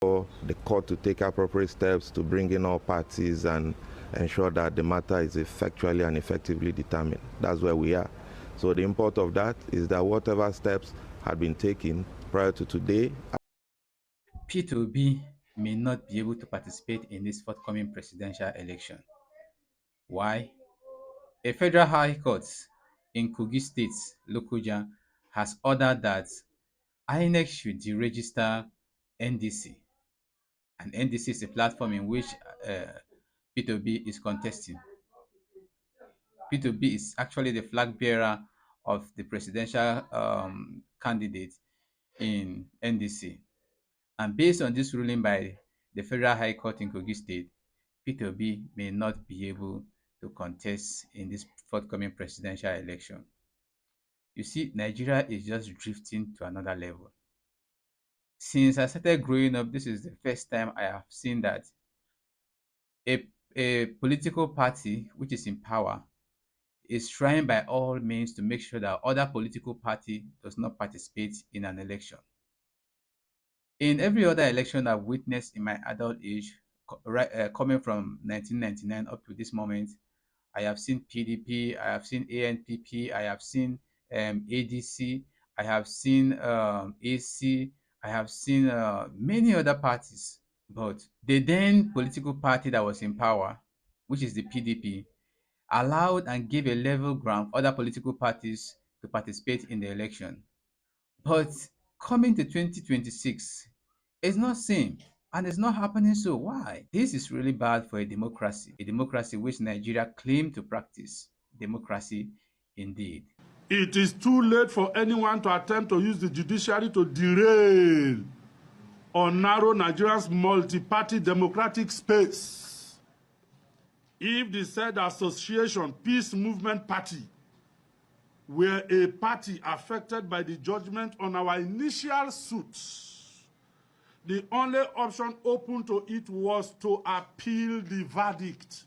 for the court to take appropriate steps to bring in all parties and ensure that the matter is effectually and effectively determined. That's where we are. So the import of that is that whatever steps had been taken prior to today. Peter Obi may not be able to participate in this forthcoming presidential election. Why? A federal high court in Kogi State, Lokoja, has ordered that INEC should deregister NDC. And NDC is a platform in which Peter Obi is contesting. Peter Obi is actually the flag bearer of the presidential candidate in NDC. And based on this ruling by the Federal High Court in Kogi State, Peter Obi may not be able to contest in this forthcoming presidential election. You see, Nigeria is just drifting to another level. Since I started growing up, this is the first time I have seen that a political party which is in power is trying by all means to make sure that other political party does not participate in an election. In every other election I've witnessed in my adult age, coming from 1999 up to this moment, I have seen PDP, I have seen ANPP, I have seen ADC, I have seen AC, I have seen many other parties. But the then political party that was in power, which is the PDP, allowed and gave a level ground for other political parties to participate in the election. But coming to 2026, it's not same and it's not happening. So why? This is really bad for a democracy which Nigeria claim to practice. Democracy indeed. It is too late for anyone to attempt to use the judiciary to derail or narrow Nigeria's multi-party democratic space. If the said association, Peace Movement Party, were a party affected by the judgment on our initial suits, the only option open to it was to appeal the verdict,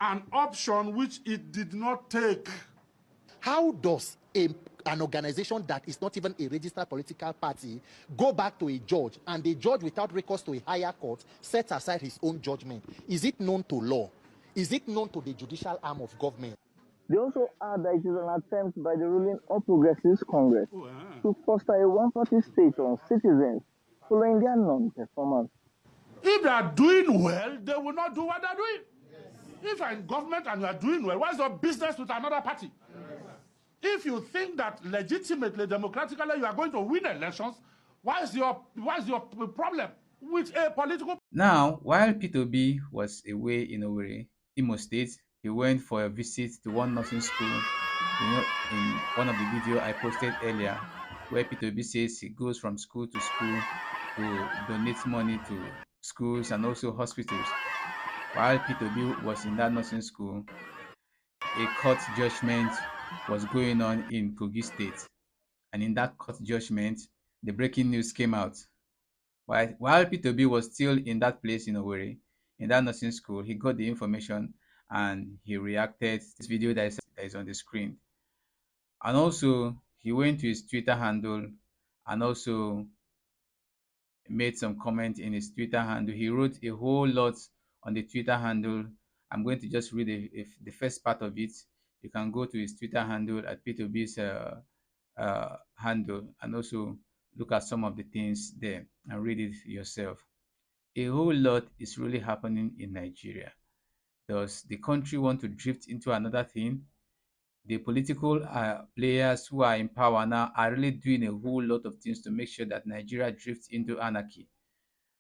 an option which it did not take. How does an organization that is not even a registered political party go back to a judge, and the judge, without recourse to a higher court, sets aside his own judgment? Is it known to law? Is it known to the judicial arm of government? They also add that it is an attempt by the ruling All Progressives Congress to foster a one-party state on citizens following their non-performance. If they are doing well, they will not do what they're doing. If you're in government and you are doing well, what's your business with another party? If you think that legitimately, democratically, you are going to win elections, what's your problem with a political? Now, while Peter Obi was away in Owerri, Imo State, he went for a visit to one nursing school. You know, in one of the video I posted earlier, where Peter Obi says he goes from school to school to donate money to schools and also hospitals. While Peter Obi was in that nursing school, a court judgment was going on in Kogi State. And in that court judgment, the breaking news came out. While Peter Obi was still in that place in Owerri, in that nursing school, he got the information and he reacted to this video that is on the screen. And also, he went to his Twitter handle and also made some comment in his Twitter handle. He wrote a whole lot on the Twitter handle. I'm going to just read the first part of it. You can go to his Twitter handle at Peter Obi's handle and also look at some of the things there and read it yourself. A whole lot is really happening in Nigeria. Does the country want to drift into another thing? The political players who are in power now are really doing a whole lot of things to make sure that Nigeria drifts into anarchy.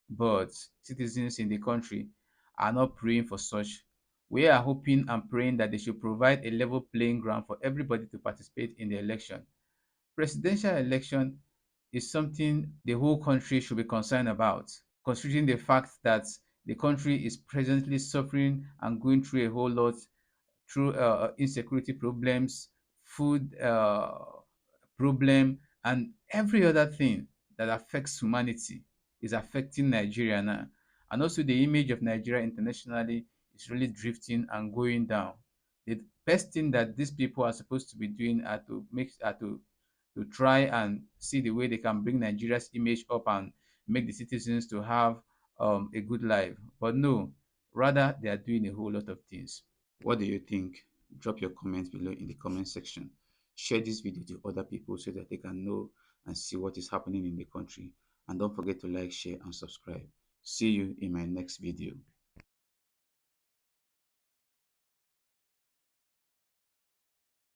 But citizens in the country are not praying for such. We are hoping and praying that they should provide a level playing ground for everybody to participate in the election. Presidential election is something the whole country should be concerned about, considering the fact that the country is presently suffering and going through a whole lot through insecurity problems, food problem, and every other thing that affects humanity is affecting Nigeria now. And also the image of Nigeria internationally is really drifting and going down. The best thing that these people are supposed to be doing are to try and see the way they can bring Nigeria's image up and make the citizens to have a good life. But no, rather they are doing a whole lot of things. What do you think? Drop your comments below in the comment section. Share this video to other people so that they can know and see what is happening in the country. And don't forget to like, share, and subscribe. See you in my next video.